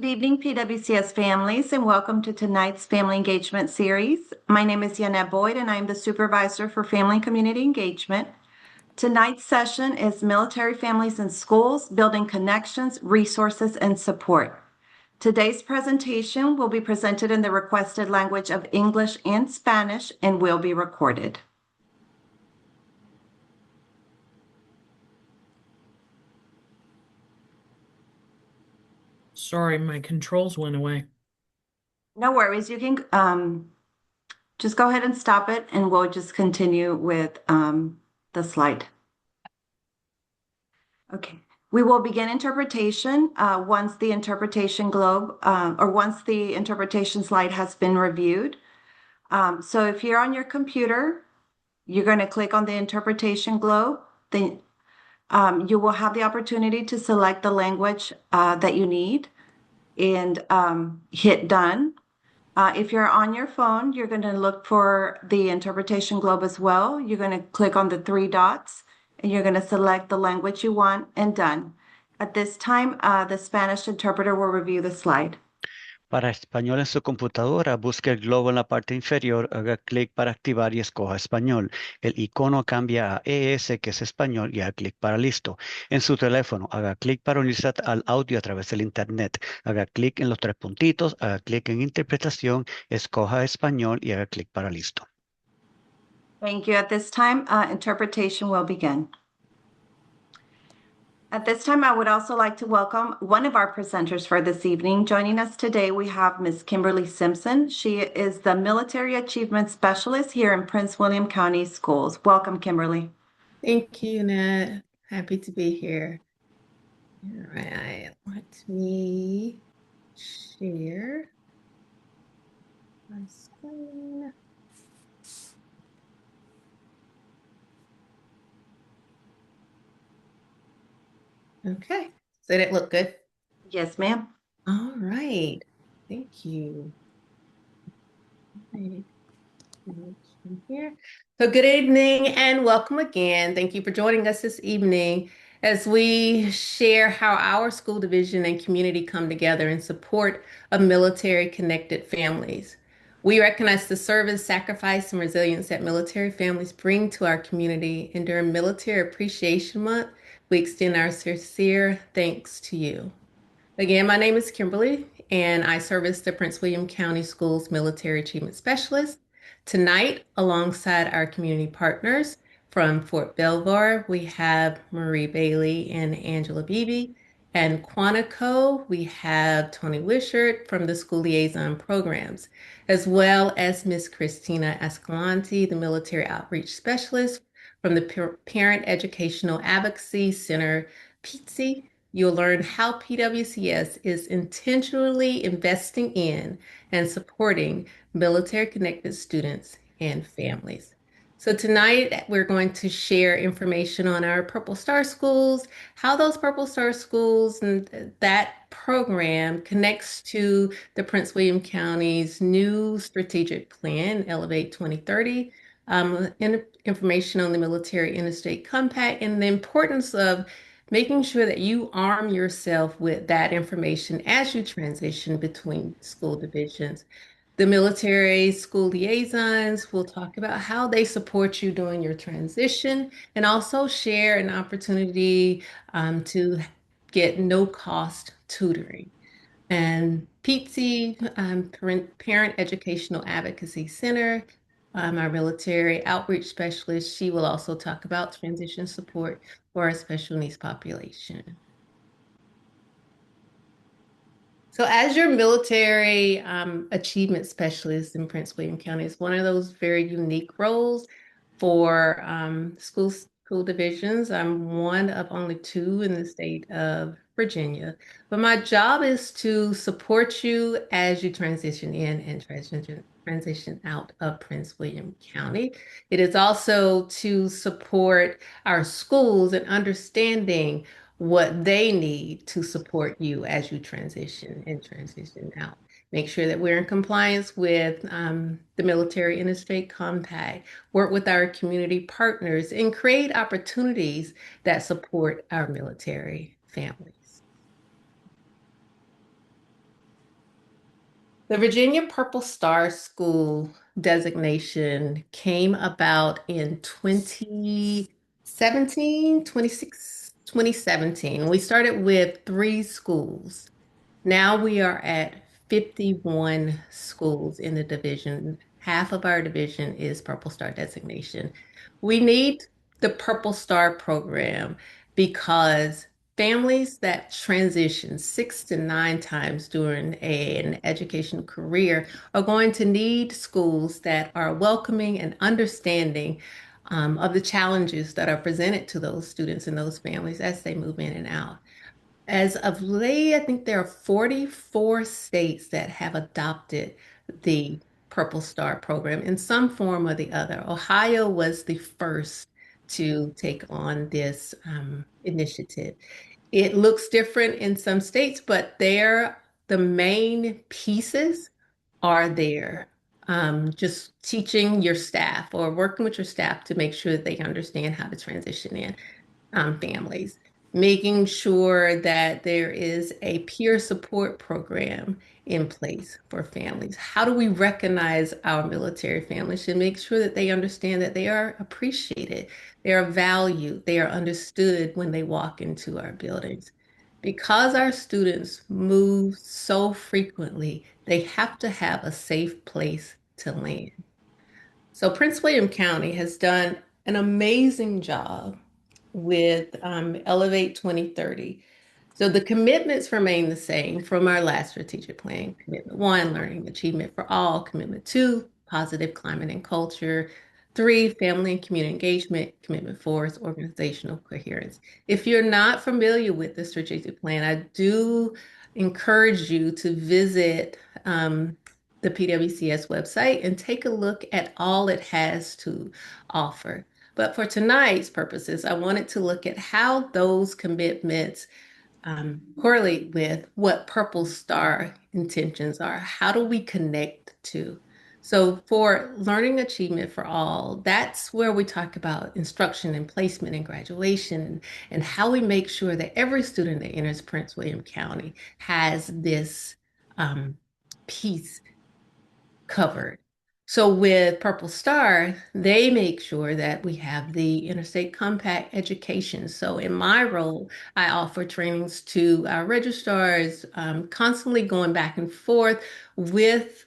Good evening, PWCS families, and welcome to tonight's Family Engagement Series. My name is Yanette Boyd, and I am the Supervisor for Family and Community Engagement. Tonight's session is Military Families in Schools, Building Connections, Resources, and Support. Today's presentation will be presented in the requested language of English and Spanish and will be recorded. Sorry, my controls went away. No worries, you can just go ahead and stop it and we'll just continue with the slide. Okay, we will begin interpretation once the interpretation slide has been reviewed. So if you're on your computer, you're going to click on the interpretation globe. Then you will have the opportunity to select the language that you need and hit done. If you're on your phone, you're going to look for the interpretation globe as well. You're going to click on the three dots and you're going to select the language you want and done. At this time, the Spanish interpreter will review the slide. Para español en su computadora, busque el globo en la parte inferior, haga clic para activar y escoja español. El icono cambia a ES, que es español, y haga clic para listo. En su teléfono, haga clic para unirse al audio a través del internet. Haga clic en los tres puntitos, haga clic en interpretación, escoja español y haga clic para listo. Thank you. At this time, interpretation will begin. At this time, I would also like to welcome one of our presenters for this evening. Joining us today, we have Ms. Kimberly Simpson. She is the Military Achievement Specialist here in Prince William County Schools. Welcome, Kimberly. Thank you, Nat. Happy to be here. All right, let me share my screen. Okay, so did it look good? Yes, ma'am. All right, thank you. Here. So good evening and welcome again. Thank you for joining us this evening as we share how our school division and community come together in support of military-connected families. We recognize the service, sacrifice, and resilience that military families bring to our community, and during Military Appreciation Month, we extend our sincere thanks to you. Again, my name is Kimberly, and I serve as the Prince William County Schools Military Achievement Specialist. Tonight, alongside our community partners from Fort Belvoir, we have Marie Bailey and Angela Beebe. And Quantico, we have Tony Wishart from the School Liaison Programs, as well as Miss Christina Escalante, the Military Outreach Specialist from the Parent Educational Advocacy Center, PWCS. You'll learn how PWCS is intentionally investing in and supporting military-connected students and families. So tonight, we're going to share information on our Purple Star Schools, how those Purple Star Schools and that program connects to the Prince William County's new strategic plan, Elevate 2030, information on the Military Interstate Compact, and the importance of making sure that you arm yourself with that information as you transition between school divisions. The military school liaisons will talk about how they support you during your transition and also share an opportunity to get no-cost tutoring. And PWCS, Parent Educational Advocacy Center, our military outreach specialist, she will also talk about transition support for our special needs population. So as your military achievement specialist in Prince William County, it's one of those very unique roles for school divisions. I'm one of only two in the state of Virginia, but my job is to support you as you transition in and transition out of Prince William County. It is also to support our schools in understanding what they need to support you as you transition and transition out. Make sure that we're in compliance with the Military Interstate Compact, work with our community partners, and create opportunities that support our military families. The Virginia Purple Star School designation came about in 2017, 2017. We started with 3 schools. Now we are at 51 schools in the division. Half of our division is Purple Star designation. We need the Purple Star program because families that transition 6 to 9 times during an educational career are going to need schools that are welcoming and understanding of the challenges that are presented to those students and those families as they move in and out. As of late, I think there are 44 states that have adopted the Purple Star program in some form or the other. Ohio was the first to take on this initiative. It looks different in some states, but the main pieces are there. Just teaching your staff or working with your staff to make sure that they understand how to transition in families, making sure that there is a peer support program in place for families. How do we recognize our military families and make sure that they understand that they are appreciated, they are valued, they are understood when they walk into our buildings? Because our students move so frequently, they have to have a safe place to land. So Prince William County has done an amazing job with Elevate 2030. So the commitments remain the same from our last strategic plan. Commitment 1, learning achievement for all. Commitment 2, positive climate and culture. 3, family and community engagement. Commitment 4 is organizational coherence. If you're not familiar with the strategic plan, I do encourage you to visit the PWCS website and take a look at all it has to offer. But for tonight's purposes, I wanted to look at how those commitments correlate with what Purple Star intentions are. How do we connect to? So for learning achievement for all, that's where we talk about instruction and placement and graduation and how we make sure that every student that enters Prince William County has this piece covered. So with Purple Star, they make sure that we have the interstate compact education. So in my role, I offer trainings to our registrars, constantly going back and forth with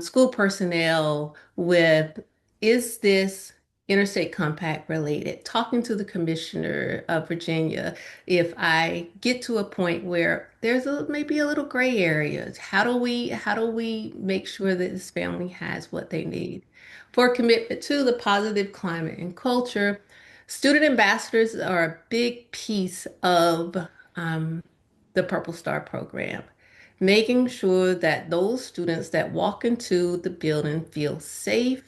school personnel with, is this interstate compact related? Talking to the commissioner of Virginia, if I get to a point where there's maybe a little gray area, how do we make sure that this family has what they need? For commitment to the positive climate and culture, student ambassadors are a big piece of the Purple Star program, making sure that those students that walk into the building feel safe,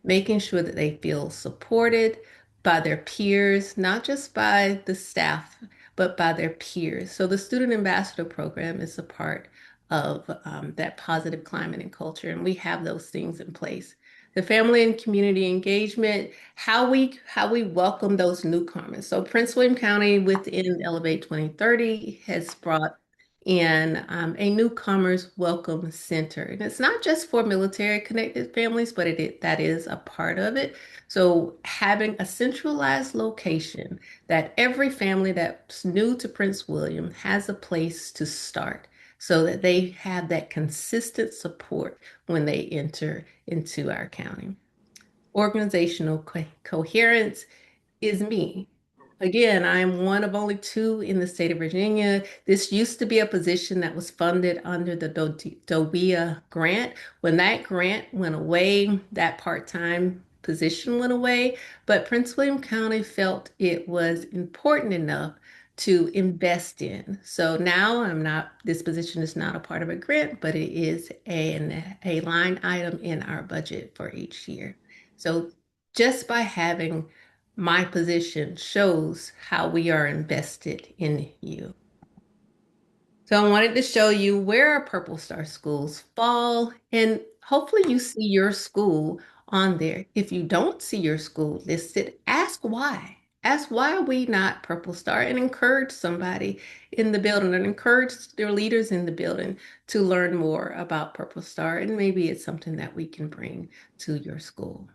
making sure that they feel supported by their peers, not just by the staff, but by their peers. So the Student Ambassador Program is a part of that positive climate and culture, and we have those things in place. The family and community engagement, how we welcome those newcomers. So Prince William County within Elevate 2030 has brought in a newcomers welcome center. And it's not just for military connected families, but that is a part of it. So having a centralized location that every family that's new to Prince William has a place to start so that they have that consistent support when they enter into our county. Organizational coherence is me. Again, I am one of only 2 in the state of Virginia. This used to be a position that was funded under the DOWEA grant. When that grant went away, that part-time position went away, but Prince William County felt it was important enough to invest in. So now this position is not a part of a grant, but it is a line item in our budget for each year. So just by having my position shows how we are invested in you. So I wanted to show you where our Purple Star schools fall, and hopefully you see your school on there. If you don't see your school listed, ask why. ask why are we not Purple Star and encourage somebody in the building and encourage their leaders in the building to learn more about Purple Star. And maybe it's something that we can bring to your school.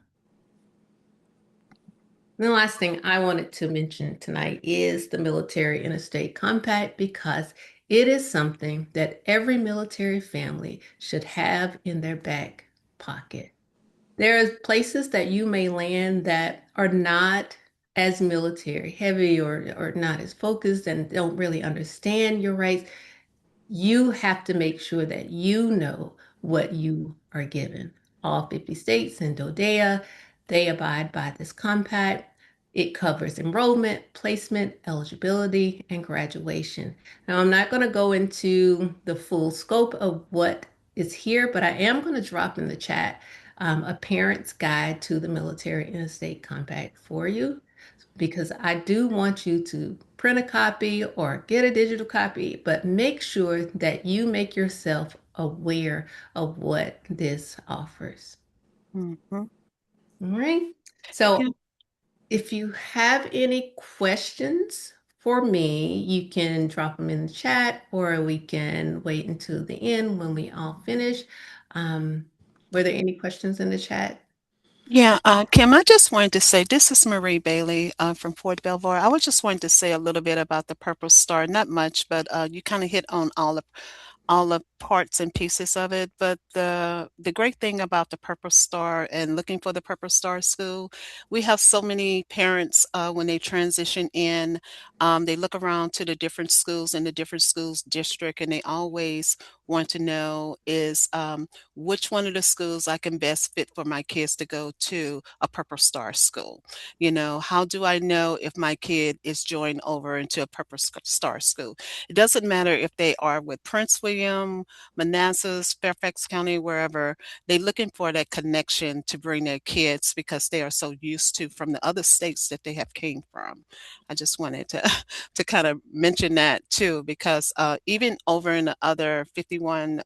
The last thing I wanted to mention tonight is the Military Interstate Compact, because it is something that every military family should have in their back pocket. There are places that you may land that are not as military heavy or not as focused and don't really understand your rights. You have to make sure that you know what you are given. All 50 states and DODEA, they abide by this compact. It covers enrollment, placement, eligibility, and graduation. Now, I'm not going to go into the full scope of what is here, but I am going to drop in the chat a parent's guide to the Military Interstate Compact for you, because I do want you to print a copy or get a digital copy, but make sure that you make yourself aware of what this offers. Mhm. All right. So Yeah. if you have any questions for me, you can drop them in the chat, or we can wait until the end when we all finish. Were there any questions in the chat? Yeah, Kim, I just wanted to say this is Marie Bailey from Fort Belvoir. I was just wanting to say a little bit about the Purple Star, not much, but you kind of hit on all the parts and pieces of it. But the great thing about the Purple Star and looking for the Purple Star School, we have so many parents when they transition in, they look around to the different schools in the different schools district, and they always want to know is which one of the schools I can best fit for my kids to go to a Purple Star school. You know, how do I know if my kid is joined over into a Purple Star school? It doesn't matter if they are with Prince William, Manassas, Fairfax County, wherever. They're looking for that connection to bring their kids because they are so used to from the other states that they have came from. I just wanted to to kind of mention that too, because even over in the other 51,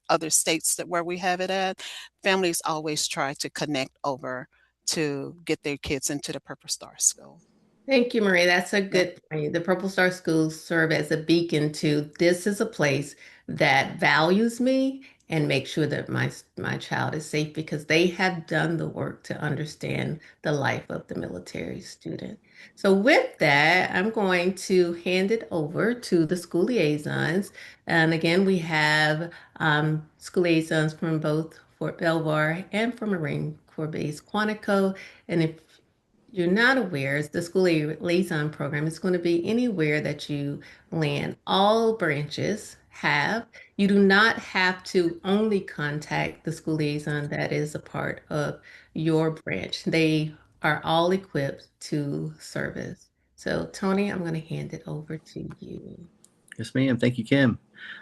other states that where we have it at, families always try to connect over to get their kids into the Purple Star School. Thank you, Marie. That's a Yeah. good point. The Purple Star Schools serve as a beacon to this is a place that values me and make sure that my child is safe, because they have done the work to understand the life of the military student. So with that, I'm going to hand it over to the school liaisons. And again, we have school liaisons from both Fort Belvoir and from Marine Corps Base Quantico. And if you're not aware, it's the School Liaison Program. It's going to be anywhere that you land. All branches have. You do not have to only contact the school liaison that is a part of your branch. They are all equipped to service. So, Tony, I'm going to hand it over to you. Yes, ma'am. Thank you, Kim.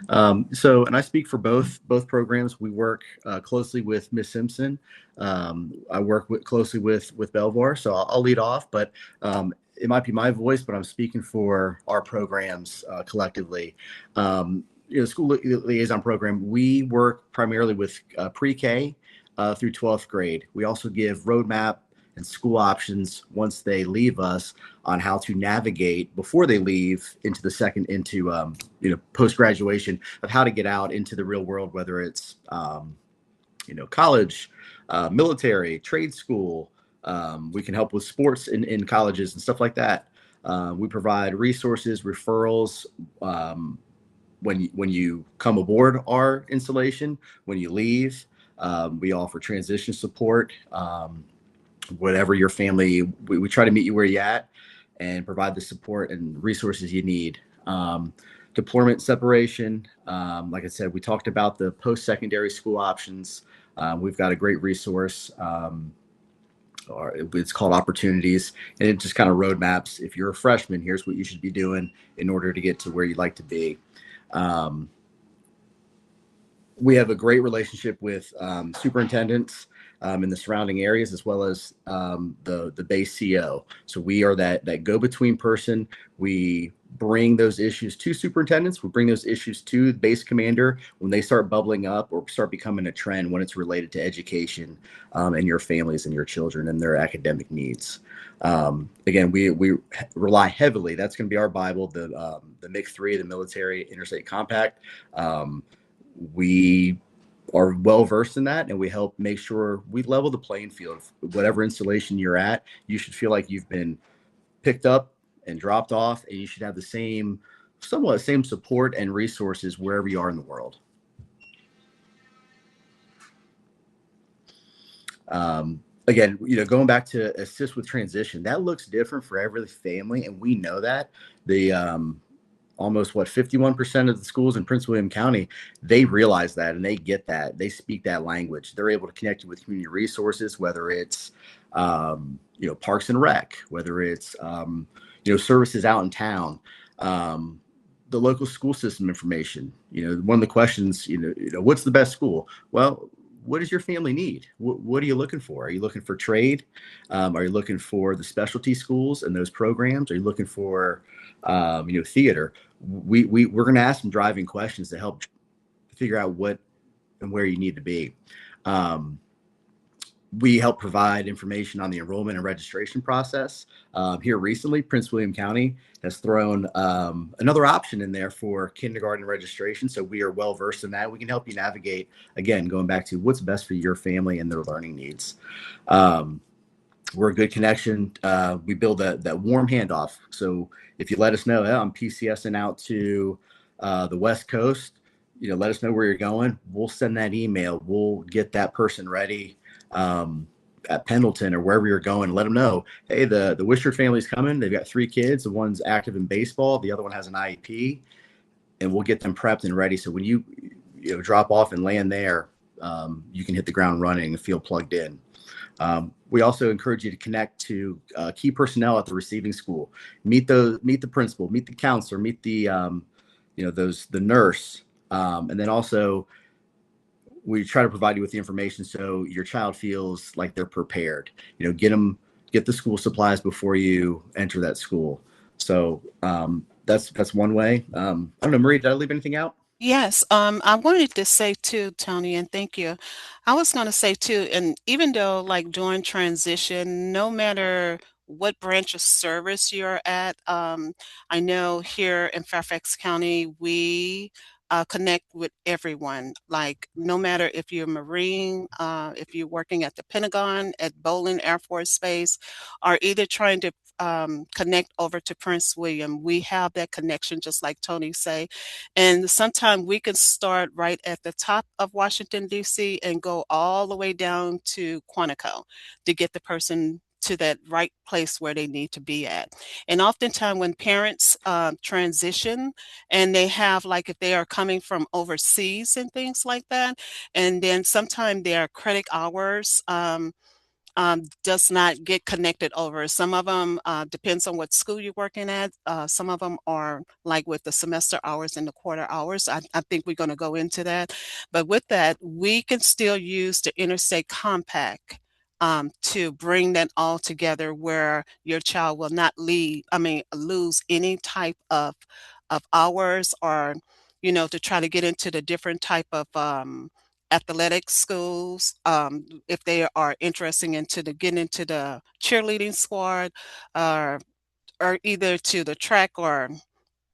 And I speak for both programs. We work closely with Miss Simpson. I work closely with Belvoir, so I'll lead off. But it might be my voice, but I'm speaking for our programs collectively. School liaison program. We work primarily with pre-K through 12th grade. We also give roadmap and school options once they leave us on how to navigate before they leave into post graduation, of how to get out into the real world, whether it's college, military, trade school. We can help with sports in colleges and stuff like that. We provide resources, referrals when you come aboard our installation, when you leave. We offer transition support. Whatever your family, we try to meet you where you're at and provide the support and resources you need. Deployment separation. Like I said, we talked about the post-secondary school options. We've got a great resource. It's called Opportunities, and it just kind of roadmaps. If you're a freshman, here's what you should be doing in order to get to where you'd like to be. We have a great relationship with superintendents in the surrounding areas, as well as the base CO. So we are that go-between person. We bring those issues to superintendents. We bring those issues to the base commander when they start bubbling up or start becoming a trend when it's related to education and your families and your children and their academic needs. Again, we rely heavily. That's going to be our Bible, the MIC3, the Military Interstate Compact. We are well versed in that, and we help make sure we level the playing field. Whatever installation you're at, you should feel like you've been picked up and dropped off, and you should have the somewhat same support and resources wherever you are in the world. Again, going back to assist with transition, that looks different for every family, and we know that. The almost 51% of the schools in Prince William County, they realize that and they get that. They speak that language. They're able to connect you with community resources, whether it's Parks and Rec, whether it's services out in town, the local school system information. One of the questions, what's the best school? Well, what does your family need? What are you looking for? Are you looking for trade? Are you looking for the specialty schools and those programs? Are you looking for theater? We're going to ask some driving questions to help figure out what and where you need to be. We help provide information on the enrollment and registration process. Here recently, Prince William County has thrown another option in there for kindergarten registration. So we are well versed in that. We can help you navigate, again, going back to what's best for your family and their learning needs. We're a good connection. We build that warm handoff. So if you let us know, I'm PCSing out to the West Coast, let us know where you're going. We'll send that email. We'll get that person ready at Pendleton or wherever you're going. Let them know, hey, the Wishart family's coming. They've got 3 kids. The one's active in baseball. The other one has an IEP. And we'll get them prepped and ready. So when you drop off and land there, you can hit the ground running and feel plugged in. We also encourage you to connect to key personnel at the receiving school. Meet the principal, meet the counselor, meet the the nurse, and then also we try to provide you with the information so your child feels like they're prepared. Get the school supplies before you enter that school. So that's one way. I don't know, Marie, did I leave anything out? Yes, I wanted to say too, Tony, and thank you. I was going to say too, and even though like during transition, no matter what branch of service you're at, I know here in Fairfax County, we connect with everyone. Like no matter if you're Marine, if you're working at the Pentagon, at Bolin Air Force Base, or either trying to connect over to Prince William, we have that connection, just like Tony say. And sometimes we can start right at the top of Washington, D.C. and go all the way down to Quantico to get the person to that right place where they need to be at. And oftentimes when parents transition and they have, like if they are coming from overseas and things like that, and then sometimes their credit hours does not get connected over. Some of them depends on what school you're working at. Some of them are like with the semester hours and the quarter hours. I think we're going to go into that. But with that, we can still use the Interstate Compact to bring that all together where your child will not lose any type of hours, or, to try to get into the different type of athletic schools, if they are interested into getting into the cheerleading squad, or either to the track or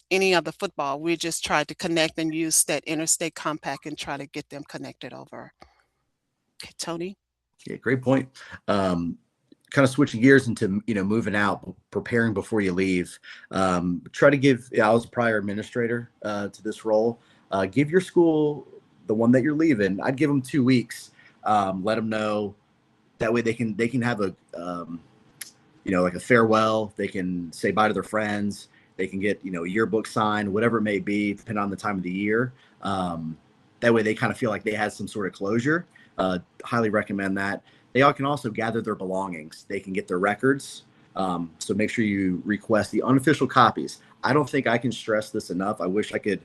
any other football. We just try to connect and use that Interstate Compact and try to get them connected over. Okay, Tony? Yeah, great point. Kind of switching gears into, moving out, preparing before you leave. Try to give, I was a prior administrator to this role. Give your school, the one that you're leaving, I'd give them 2 weeks. Let them know. That way they can have a, like a farewell. They can say bye to their friends. They can get, a yearbook signed, whatever it may be, depending on the time of the year. That way they kind of feel like they had some sort of closure. Highly recommend that. They all can also gather their belongings. They can get their records. So make sure you request the unofficial copies. I don't think I can stress this enough. I wish I could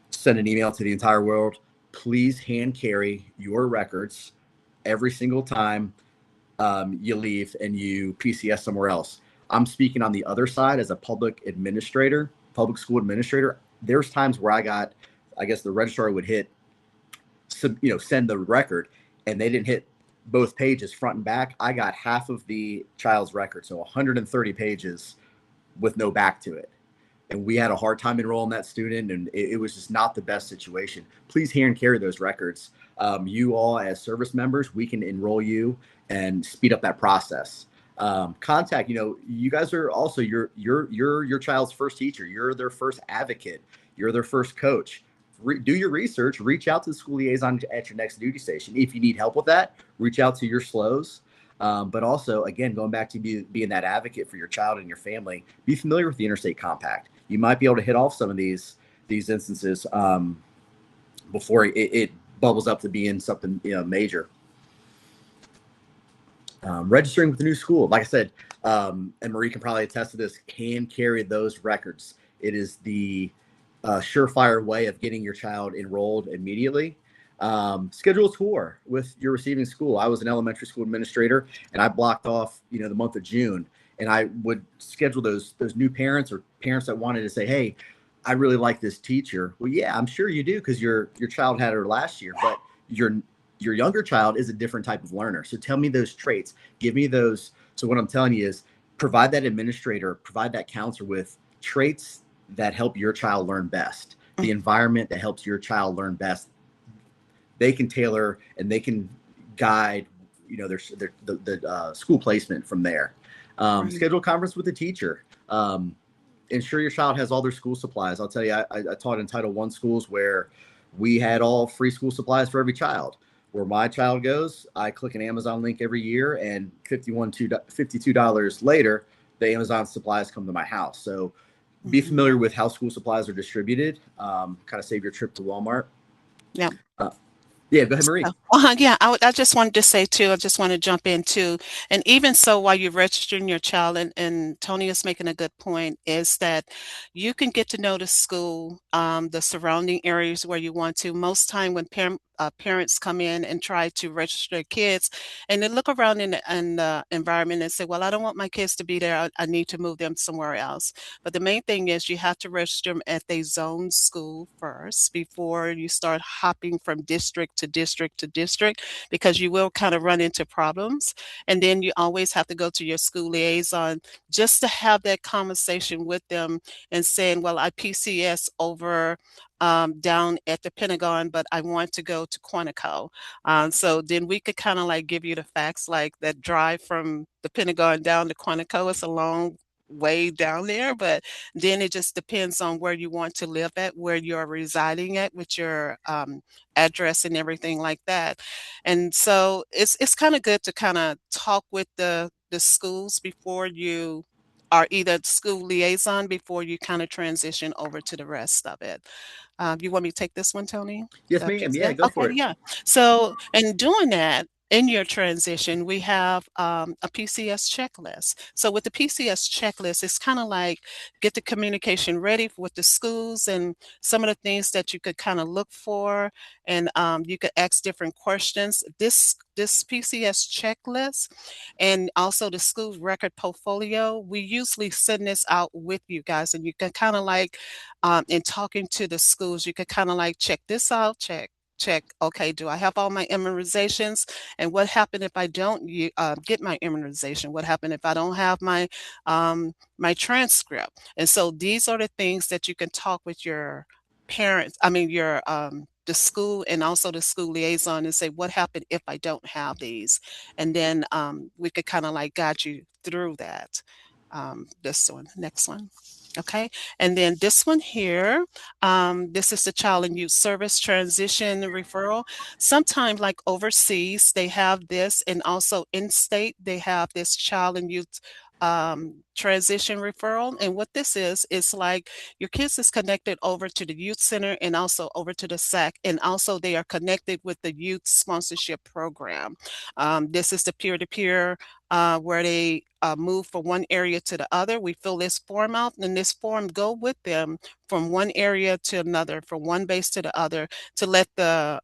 send an email to the entire world. Please hand carry your records every single time you leave and you PCS somewhere else. I'm speaking on the other side as a public school administrator. There's times where I guess the registrar would hit, send the record, and they didn't hit both pages front and back, I got half of the child's record, so 130 pages with no back to it. And we had a hard time enrolling that student, and it was just not the best situation. Please hand carry those records. You all, as service members, we can enroll you and speed up that process. Contact, you guys are also your child's first teacher. You're their first advocate. You're their first coach. Do your research. Reach out to the school liaison at your next duty station. If you need help with that, reach out to your SLOs. But also, again, going back to being that advocate for your child and your family, be familiar with the Interstate Compact. You might be able to hit off some of these instances before it bubbles up to being something major. Registering with the new school, like I said, and Marie can probably attest to this, hand carry those records. It is the surefire way of getting your child enrolled immediately. Schedule a tour with your receiving school. I was an elementary school administrator, and I blocked off, the month of June, and I would schedule those new parents or parents that wanted to say, hey, I really like this teacher. Well, yeah, I'm sure you do, because your child had her last year, but your younger child is a different type of learner. So tell me those traits, give me those. So what I'm telling you is provide that administrator, provide that counselor with traits that help your child learn best, the environment that helps your child learn best. They can tailor and they can guide, the school placement from there. Schedule a conference with the teacher. Ensure your child has all their school supplies. I'll tell you, I taught in Title I schools where we had all free school supplies for every child. Where my child goes, I click an Amazon link every year, and $52 later, the Amazon supplies come to my house. So be familiar with how school supplies are distributed. Kind of save your trip to Walmart. Yeah. Yeah, go ahead, Marie. Yeah, I just wanted to say too, I just want to jump in too. And even so, while you're registering your child, and Tony is making a good point, is that you can get to know the school, the surrounding areas where you want to. Most time when parents come in and try to register their kids, and they look around in the environment and say, well, I don't want my kids to be there. I need to move them somewhere else. But the main thing is you have to register them at the zone school first before you start hopping from district to district to district, because you will kind of run into problems. And then you always have to go to your school liaison just to have that conversation with them and saying, well, I PCS over down at the Pentagon, but I want to go to Quantico. So then we could kind of like give you the facts, like that drive from the Pentagon down to Quantico is a long way down there, but then it just depends on where you want to live at, where you're residing at with your address and everything like that. And so it's kind of good to kind of talk with the schools before you are either school liaison before you kind of transition over to the rest of it. You want me to take this one, Tony? Yes, ma'am. Yeah, go for it. Yeah. So in doing that, in your transition, we have a PCS checklist. So with the PCS checklist, it's kind of like get the communication ready with the schools and some of the things that you could kind of look for, and you could ask different questions. This PCS checklist and also the school record portfolio, we usually send this out with you guys, and you can kind of like in talking to the schools, you could kind of like check this out, check. Okay, do I have all my immunizations? And what happened if I don't get my immunization? What happened if I don't have my my transcript? And so these are the things that you can talk with your parents. I mean, your the school and also the school liaison and say, what happened if I don't have these? And then we could kind of like guide you through that. This one, next one. Okay, and then this one here, this is the Child and Youth Service Transition Referral. Sometimes like overseas, they have this, and also in state, they have this Child and Youth transition referral. And what this is like your kids is connected over to the youth center and also over to the SAC, and also they are connected with the youth sponsorship program. This is the peer-to-peer where they move from one area to the other. We fill this form out, and this form go with them from one area to another, from one base to the other, to let the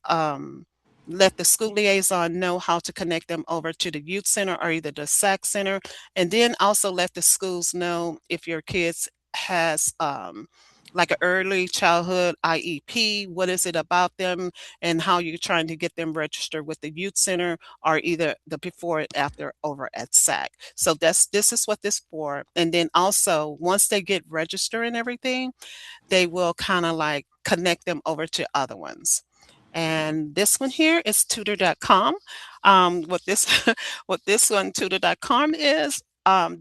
school liaison know how to connect them over to the youth center or either the SAC center, and then also let the schools know if your kids has like an early childhood IEP. What is it about them, and how you're trying to get them registered with the youth center, or either the before and after over at SAC. So this is what this for. And then also once they get registered and everything, they will kind of like connect them over to other ones. And this one here is tutor.com. What this what this one tutor.com is,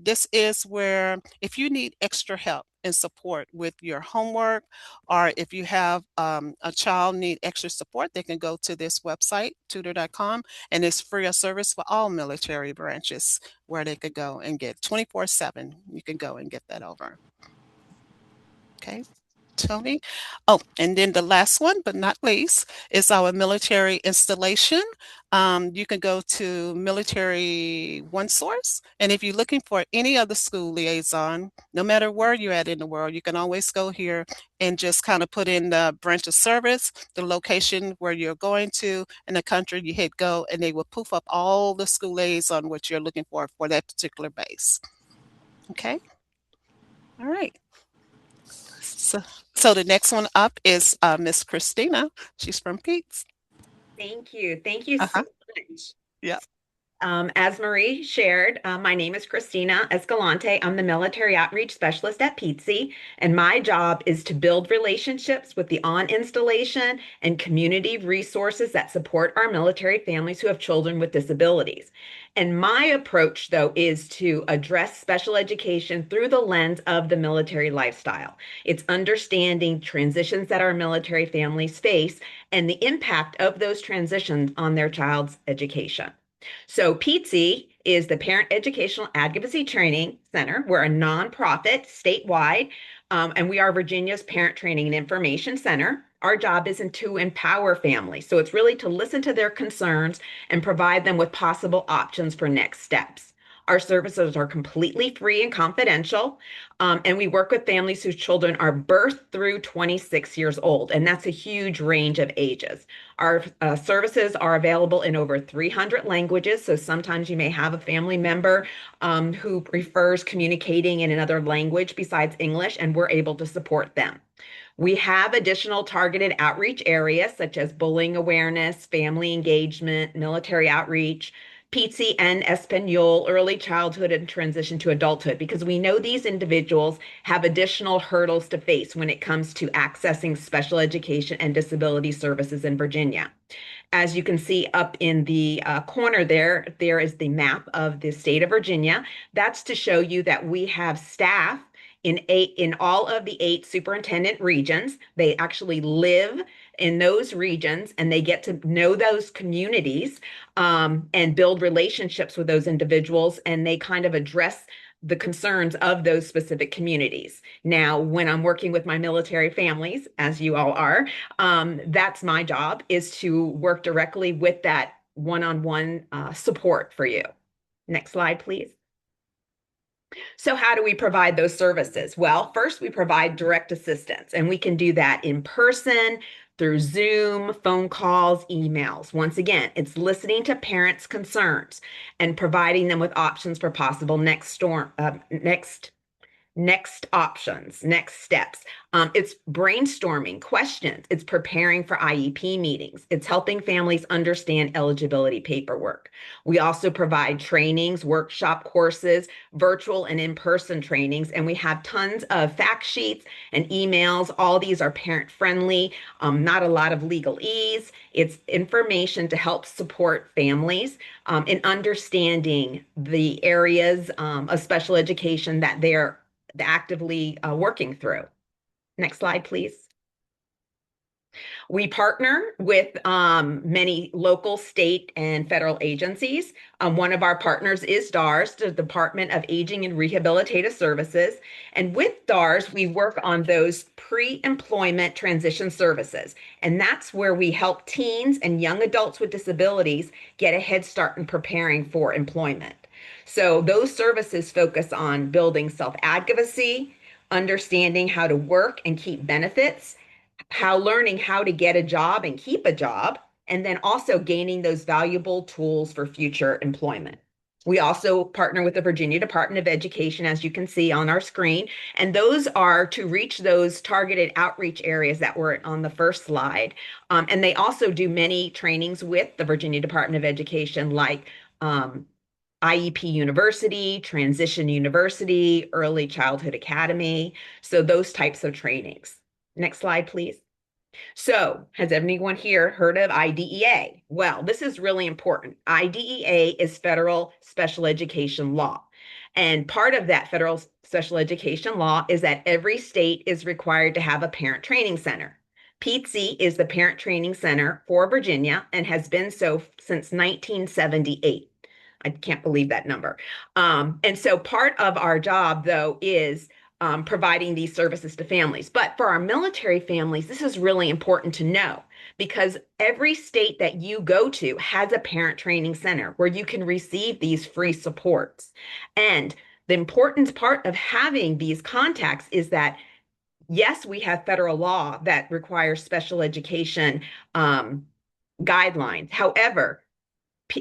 this is where if you need extra help and support with your homework, or if you have a child need extra support, they can go to this website, tutor.com, and it's free of service for all military branches, where they could go and get 24/7. You can go and get that over. Okay. Tony. Oh, and then the last one, but not least, is our military installation. You can go to Military One Source, and if you're looking for any other school liaison, no matter where you're at in the world, you can always go here and just kind of put in the branch of service, the location where you're going to, and the country. You hit go, and they will poof up all the school liaison what you're looking for that particular base. Okay. All right. So the next one up is Miss Christina. She's from Pete's. Thank you. Thank you so much. Yeah. As Marie shared, my name is Christina Escalante. I'm the Military Outreach Specialist at PWCS, and my job is to build relationships with the on-installation and community resources that support our military families who have children with disabilities. And my approach, though, is to address special education through the lens of the military lifestyle. It's understanding transitions that our military families face and the impact of those transitions on their child's education. So PWCS is the Parent Educational Advocacy Training Center. We're a nonprofit statewide, and we are Virginia's Parent Training and Information Center. Our job isn't to empower families. So it's really to listen to their concerns and provide them with possible options for next steps. Our services are completely free and confidential, and we work with families whose children are birth through 26 years old, and that's a huge range of ages. Our services are available in over 300 languages, so sometimes you may have a family member who prefers communicating in another language besides English, and we're able to support them. We have additional targeted outreach areas such as bullying awareness, family engagement, military outreach, PWCS and Espanol, early childhood and transition to adulthood, because we know these individuals have additional hurdles to face when it comes to accessing special education and disability services in Virginia. As you can see up in the corner there is the map of the state of Virginia. That's to show you that we have staff in all of the 8 superintendent regions. They actually live in those regions, and they get to know those communities and build relationships with those individuals, and they kind of address the concerns of those specific communities. Now, when I'm working with my military families, as you all are, that's my job, is to work directly with that one-on-one support for you. Next slide, please. So how do we provide those services? Well, first we provide direct assistance, and we can do that in person, through Zoom, phone calls, emails. Once again, it's listening to parents' concerns and providing them with options for possible next options, next steps. It's brainstorming questions. It's preparing for IEP meetings. It's helping families understand eligibility paperwork. We also provide trainings, workshop courses, virtual and in-person trainings, and we have tons of fact sheets and emails. All these are parent-friendly, not a lot of legalese. It's information to help support families in understanding the areas of special education that they're actively working through. Next slide, please. We partner with many local, state, and federal agencies. One of our partners is DARS, the Department of Aging and Rehabilitative Services. And with DARS, we work on those pre-employment transition services. And that's where we help teens and young adults with disabilities get a head start in preparing for employment. So those services focus on building self-advocacy, understanding how to work and keep benefits, learning how to get a job and keep a job, and then also gaining those valuable tools for future employment. We also partner with the Virginia Department of Education, as you can see on our screen, and those are to reach those targeted outreach areas that were on the first slide. And they also do many trainings with the Virginia Department of Education, like IEP University, Transition University, Early Childhood Academy. So those types of trainings. Next slide, please. So, has anyone here heard of IDEA? Well, this is really important. IDEA is federal special education law. And part of that federal special education law is that every state is required to have a parent training center. PWCS is the parent training center for Virginia and has been so since 1978. I can't believe that number. And so part of our job, though, is providing these services to families. But for our military families, this is really important to know because every state that you go to has a parent training center where you can receive these free supports. And the important part of having these contacts is that, yes, we have federal law that requires special education guidelines. However,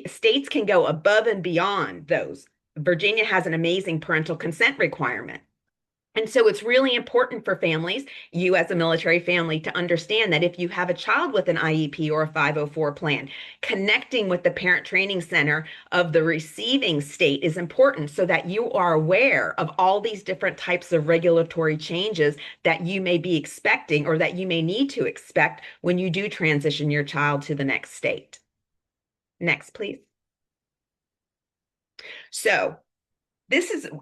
states can go above and beyond those. Virginia has an amazing parental consent requirement. And so it's really important for families, you as a military family, to understand that if you have a child with an IEP or a 504 plan, connecting with the parent training center of the receiving state is important so that you are aware of all these different types of regulatory changes that you may be expecting or that you may need to expect when you do transition your child to the next state. Next, please. So,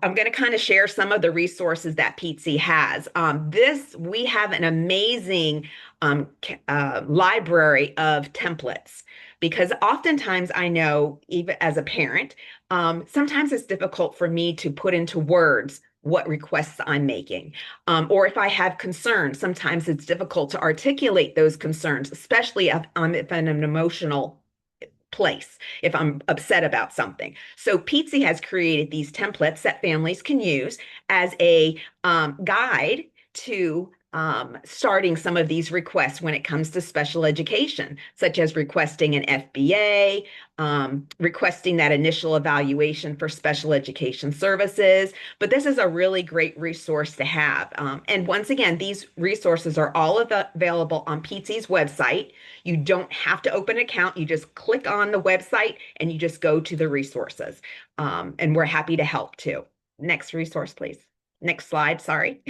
I'm going to kind of share some of the resources that PWCS has. We have an amazing library of templates because oftentimes I know, even as a parent, sometimes it's difficult for me to put into words what requests I'm making. Or if I have concerns, sometimes it's difficult to articulate those concerns, especially if I'm in an emotional place, if I'm upset about something. So PWCS has created these templates that families can use as a guide to starting some of these requests when it comes to special education, such as requesting an FBA, requesting that initial evaluation for special education services. But this is a really great resource to have. And once again, these resources are all available on PWCS's website. You don't have to open an account. You just click on the website and you just go to the resources. And we're happy to help too. Next resource, please. Next slide, sorry.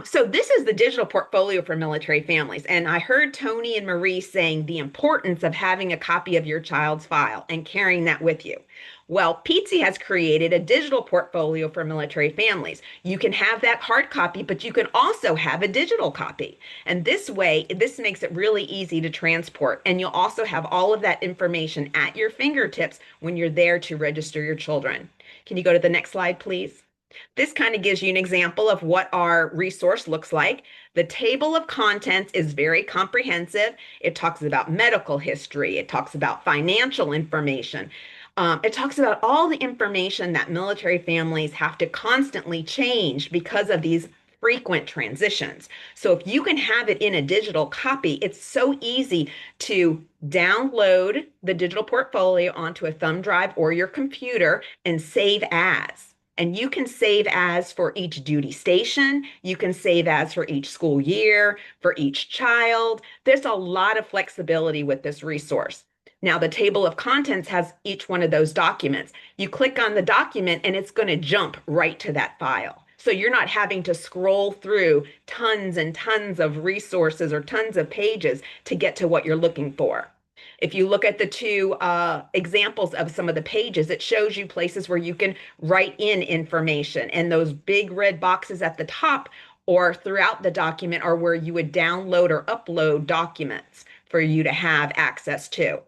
So this is the digital portfolio for military families. And I heard Tony and Marie saying the importance of having a copy of your child's file and carrying that with you. Well, PWCS has created a digital portfolio for military families. You can have that hard copy, but you can also have a digital copy. And this way, this makes it really easy to transport. And you'll also have all of that information at your fingertips when you're there to register your children. Can you go to the next slide, please? This kind of gives you an example of what our resource looks like. The table of contents is very comprehensive. It talks about medical history. It talks about financial information. It talks about all the information that military families have to constantly change because of these frequent transitions. So if you can have it in a digital copy, it's so easy to download the digital portfolio onto a thumb drive or your computer and save as. And you can save as for each duty station. You can save as for each school year, for each child. There's a lot of flexibility with this resource. Now, the table of contents has each one of those documents. You click on the document and it's going to jump right to that file. So you're not having to scroll through tons and tons of resources or tons of pages to get to what you're looking for. If you look at the two examples of some of the pages, it shows you places where you can write in information, and those big red boxes at the top or throughout the document are where you would download or upload documents for you to have access to.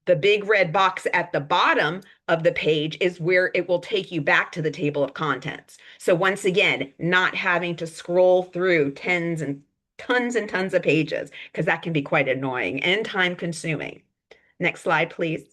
The big red box at the bottom of the page is where it will take you back to the table of contents. So once again, not having to scroll through tons and tons of pages, because that can be quite annoying and time consuming. Next slide, please.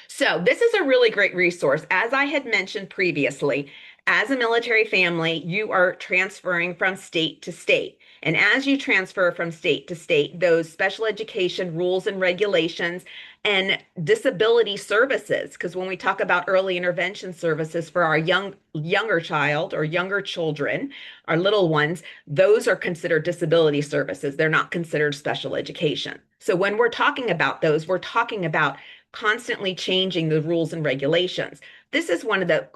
So this is a really great resource. As I had mentioned previously, as a military family, you are transferring from state to state. And as you transfer from state to state, those special education rules and regulations and disability services, because when we talk about early intervention services for our younger child or younger children, our little ones, those are considered disability services. They're not considered special education. So when we're talking about those, we're talking about constantly changing the rules and regulations. This is one of the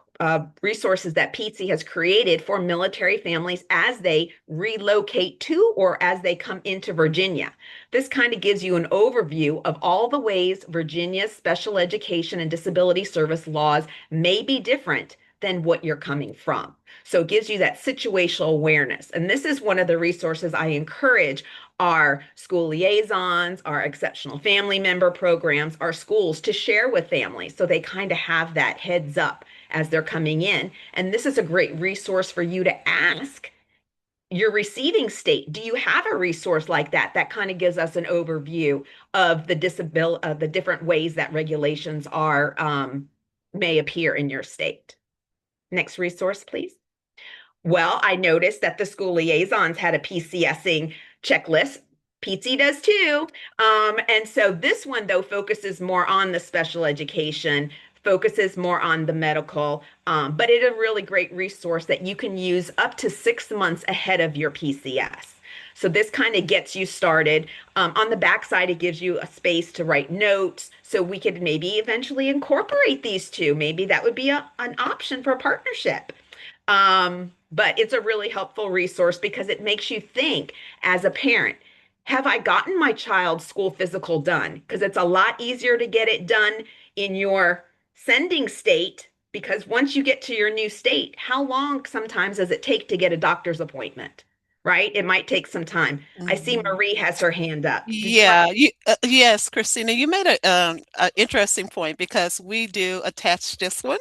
resources that PWCS has created for military families as they relocate to or as they come into Virginia. This kind of gives you an overview of all the ways Virginia's special education and disability service laws may be different than what you're coming from. So it gives you that situational awareness. And this is one of the resources I encourage our school liaisons, our exceptional family member programs, our schools to share with families so they kind of have that heads up as they're coming in. And this is a great resource for you to ask your receiving state. Do you have a resource like that that kind of gives us an overview of the the different ways that regulations are may appear in your state? Next resource, please. Well, I noticed that the school liaisons had a PCSing checklist. PWCS does too. And so this one, though, focuses more on the special education, focuses more on the medical, but it's a really great resource that you can use up to 6 months ahead of your PCS. So this kind of gets you started. On the backside, it gives you a space to write notes. So we could maybe eventually incorporate these two. Maybe that would be an option for a partnership. But it's a really helpful resource because it makes you think as a parent, have I gotten my child's school physical done? Because it's a lot easier to get it done in your sending state, because once you get to your new state, how long sometimes does it take to get a doctor's appointment? Right? It might take some time. I see Mhm. Marie has her hand up. Yeah, yes, Christina, you made a interesting point because we do attach this one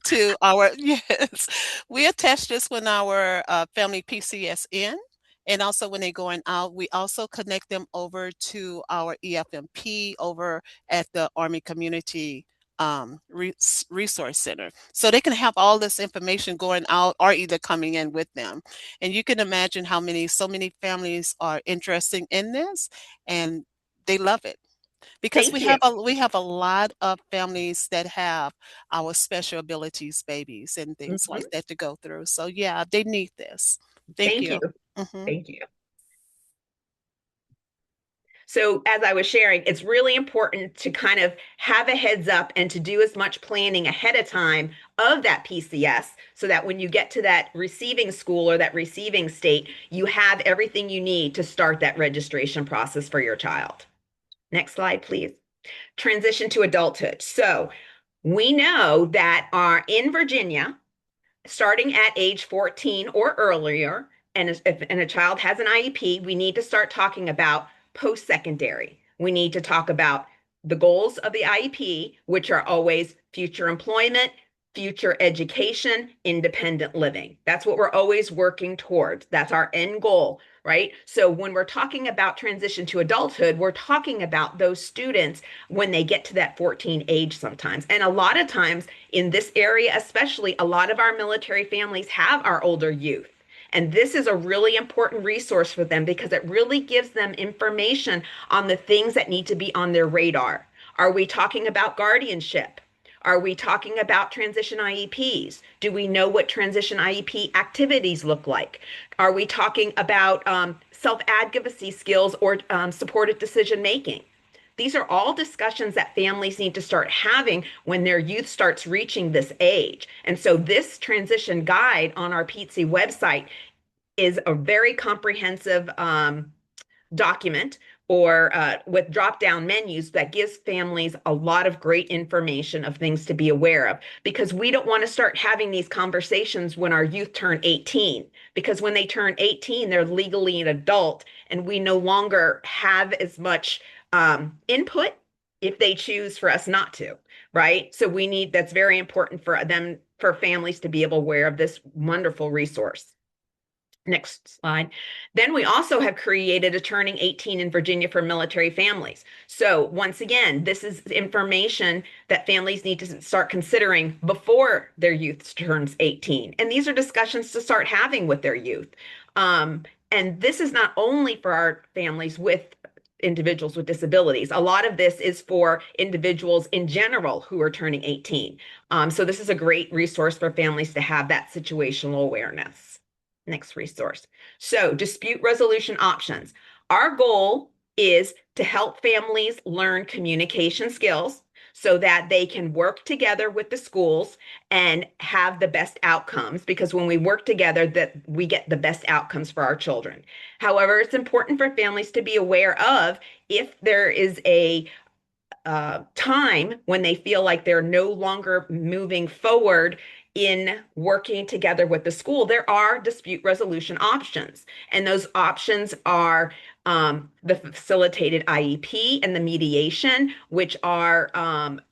to our, yes, we attach this when our family PCSN, and also when they're going out, we also connect them over to our EFMP over at the Army Community Resource Center. So they can have all this information going out or either coming in with them. And you can imagine how so many families are interested in this and they love it because Thank you. we have a lot of families that have our special abilities babies and things Mhm. like that to go through. So yeah, they need this. Thank Thank you. you. Mhm. Thank you. So as I was sharing, it's really important to kind of have a heads up and to do as much planning ahead of time of that PCS so that when you get to that receiving school or that receiving state, you have everything you need to start that registration process for your child. Next slide, please. Transition to adulthood. So we know that in Virginia, starting at age 14 or earlier, and if a child has an IEP, we need to start talking about post-secondary. We need to talk about the goals of the IEP, which are always future employment, future education, independent living. That's what we're always working towards. That's our end goal, right? So when we're talking about transition to adulthood, we're talking about those students when they get to that 14 age sometimes. And a lot of times in this area, especially, a lot of our military families have our older youth. And this is a really important resource for them because it really gives them information on the things that need to be on their radar. Are we talking about guardianship? Are we talking about transition IEPs? Do we know what transition IEP activities look like? Are we talking about self-advocacy skills or supported decision making? These are all discussions that families need to start having when their youth starts reaching this age. And so this transition guide on our PWCS website is a very comprehensive document or with drop-down menus that gives families a lot of great information of things to be aware of, because we don't want to start having these conversations when our youth turn 18, because when they turn 18, they're legally an adult and we no longer have as much input if they choose for us not to, right? So that's very important for them, for families to be able aware of this wonderful resource. Next slide. Then we also have created a Turning 18 in Virginia for military families. So once again, this is information that families need to start considering before their youth turns 18. And these are discussions to start having with their youth. And this is not only for our families with individuals with disabilities. A lot of this is for individuals in general who are turning 18. So this is a great resource for families to have that situational awareness. Next resource. So dispute resolution options. Our goal is to help families learn communication skills so that they can work together with the schools and have the best outcomes, because when we work together that we get the best outcomes for our children. However, it's important for families to be aware of if there is a time when they feel like they're no longer moving forward in working together with the school, there are dispute resolution options. And those options are the facilitated IEP and the mediation, which are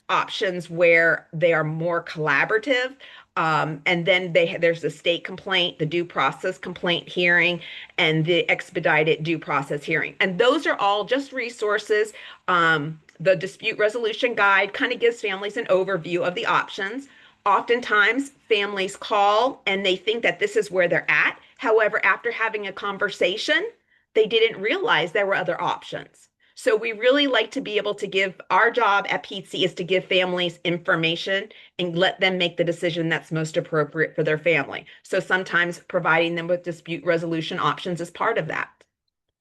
options where they are more collaborative. And then there's the state complaint, the due process complaint hearing, and the expedited due process hearing. And those are all just resources. The dispute resolution guide kind of gives families an overview of the options. Oftentimes, families call and they think that this is where they're at. However, after having a conversation, they didn't realize there were other options. So we really like to be able to give, our job at PWCS is to give families information and let them make the decision that's most appropriate for their family. So sometimes providing them with dispute resolution options is part of that.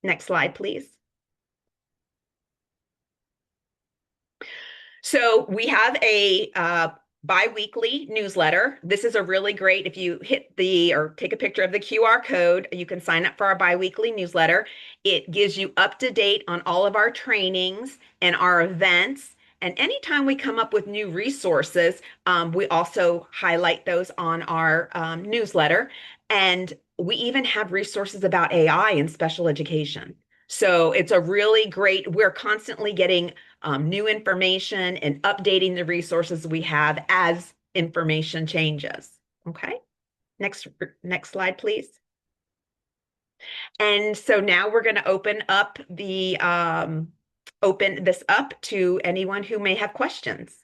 Next slide, please. So we have a bi-weekly newsletter. This is a really great, if you hit the or take a picture of the QR code, you can sign up for our bi-weekly newsletter. It gives you up to date on all of our trainings and our events. And anytime we come up with new resources, we also highlight those on our newsletter. And we even have resources about AI in special education. So it's a really great, we're constantly getting new information and updating the resources we have as information changes. Okay, next slide, please. And so now we're going to open this up to anyone who may have questions.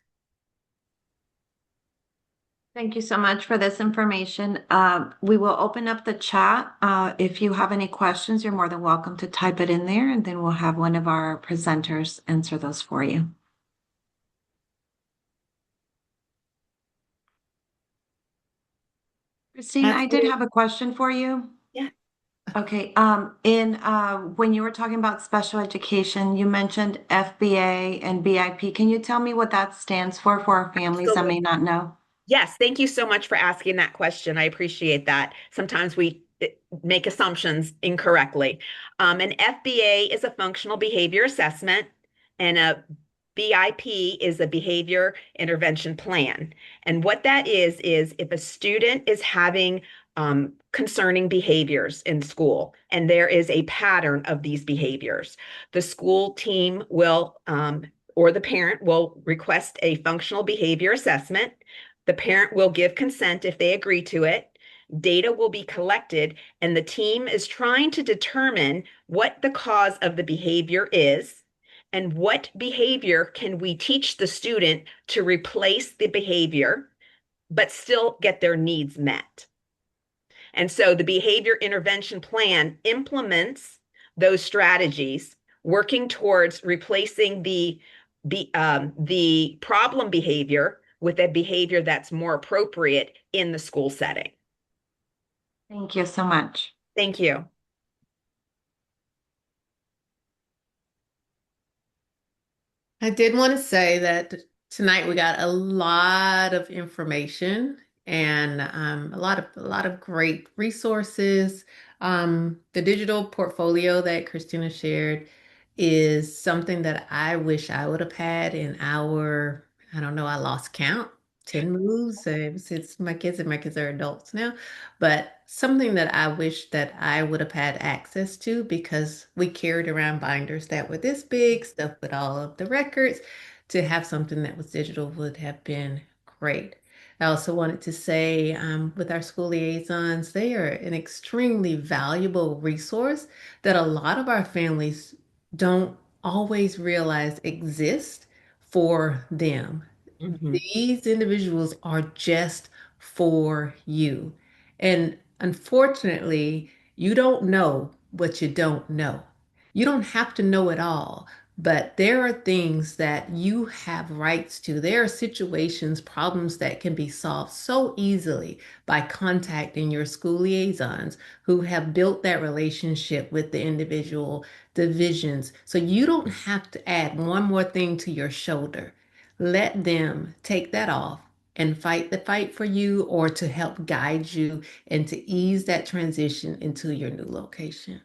Thank you so much for this information. We will open up the chat. If you have any questions, you're more than welcome to type it in there, and then we'll have one of our presenters answer those for you. Christine, I did have a question for you. Yeah. Okay. When you were talking about special education, you mentioned FBA and BIP. Can you tell me what that stands for our families that may not know? Yes, thank you so much for asking that question. I appreciate that. Sometimes we make assumptions incorrectly. An FBA is a functional behavior assessment, and a BIP is a behavior intervention plan. And what that is if a student is having concerning behaviors in school, and there is a pattern of these behaviors, the school team will, or the parent will request a functional behavior assessment. The parent will give consent if they agree to it. Data will be collected, and the team is trying to determine what the cause of the behavior is and what behavior can we teach the student to replace the behavior, but still get their needs met. And so the behavior intervention plan implements those strategies, working towards replacing the problem behavior with a behavior that's more appropriate in the school setting. Thank you so much. Thank you. I did want to say that tonight we got a lot of information and a lot of great resources. The digital portfolio that Christina shared is something that I wish I would have had in our, I don't know, I lost count, 10 moves since my kids are adults now, but something that I wish that I would have had access to, because we carried around binders that were this big, stuff with all of the records. To have something that was digital would have been great. I also wanted to say with our school liaisons, they are an extremely valuable resource that a lot of our families don't always realize exist for them. These individuals are just for you. And unfortunately, you don't know what you don't know. You don't have to know it all, but there are things that you have rights to. There are situations, problems that can be solved so easily by contacting your school liaisons who have built that relationship with the individual divisions. So you don't have to add one more thing to your shoulder. Let them take that off and fight the fight for you or to help guide you and to ease that transition into your new location.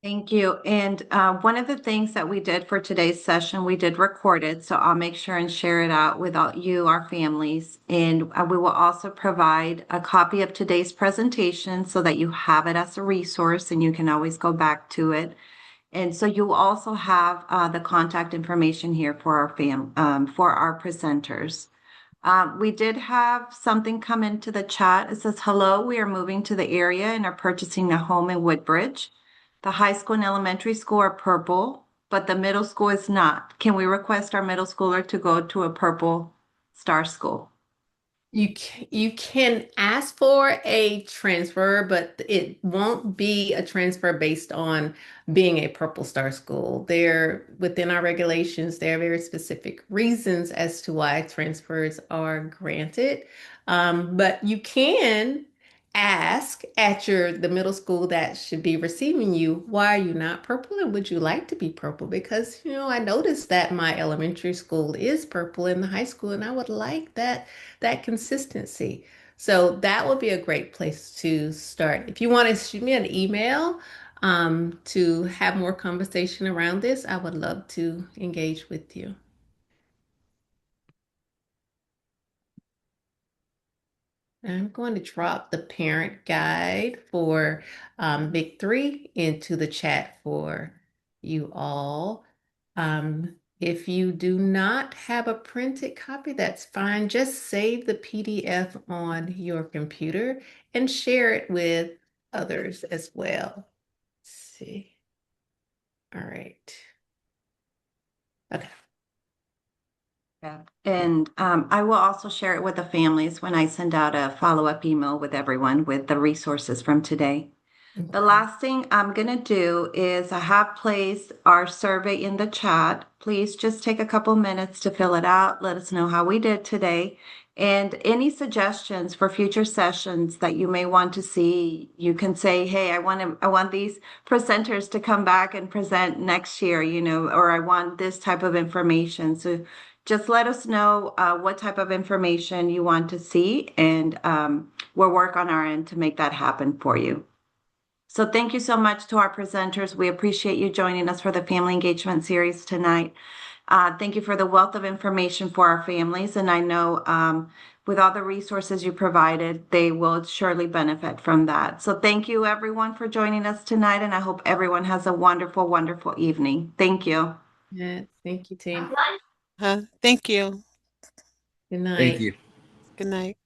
Thank you. And one of the things that we did for today's session, we did record it. So I'll make sure and share it out with all you, our families. And we will also provide a copy of today's presentation so that you have it as a resource and you can always go back to it. And so you also have the contact information here for for our presenters. We did have something come into the chat. It says, hello, we are moving to the area and are purchasing a home in Woodbridge. The high school and elementary school are purple, but the middle school is not. Can we request our middle schooler to go to a purple star school? You can ask for a transfer, but it won't be a transfer based on being a Purple Star school. There, within our regulations, there are very specific reasons as to why transfers are granted. But you can ask at the middle school that should be receiving you, why are you not purple and would you like to be purple? Because, I noticed that my elementary school is purple in the high school and I would like that consistency. So that would be a great place to start. If you want to shoot me an email to have more conversation around this, I would love to engage with you. I'm going to drop the parent guide for Big 3 into the chat for you all. If you do not have a printed copy, that's fine. Just save the PDF on your computer and share it with others as well. Let's see. All right. Okay. Yeah. And I will also share it with the families when I send out a follow-up email with everyone with the resources from today. The last thing I'm going to do is I have placed our survey in the chat. Please just take a couple minutes to fill it out. Let us know how we did today. And any suggestions for future sessions that you may want to see, you can say, hey, I want these presenters to come back and present next year, or I want this type of information. So just let us know what type of information you want to see, and we'll work on our end to make that happen for you. So thank you so much to our presenters. We appreciate you joining us for the Family Engagement Series tonight. Thank you for the wealth of information for our families. And I know with all the resources you provided, they will surely benefit from that. So thank you, everyone, for joining us tonight. And I hope everyone has a wonderful, wonderful evening. Thank you. Yeah, thank you, team. Thank you. Good night. Thank you. Good night.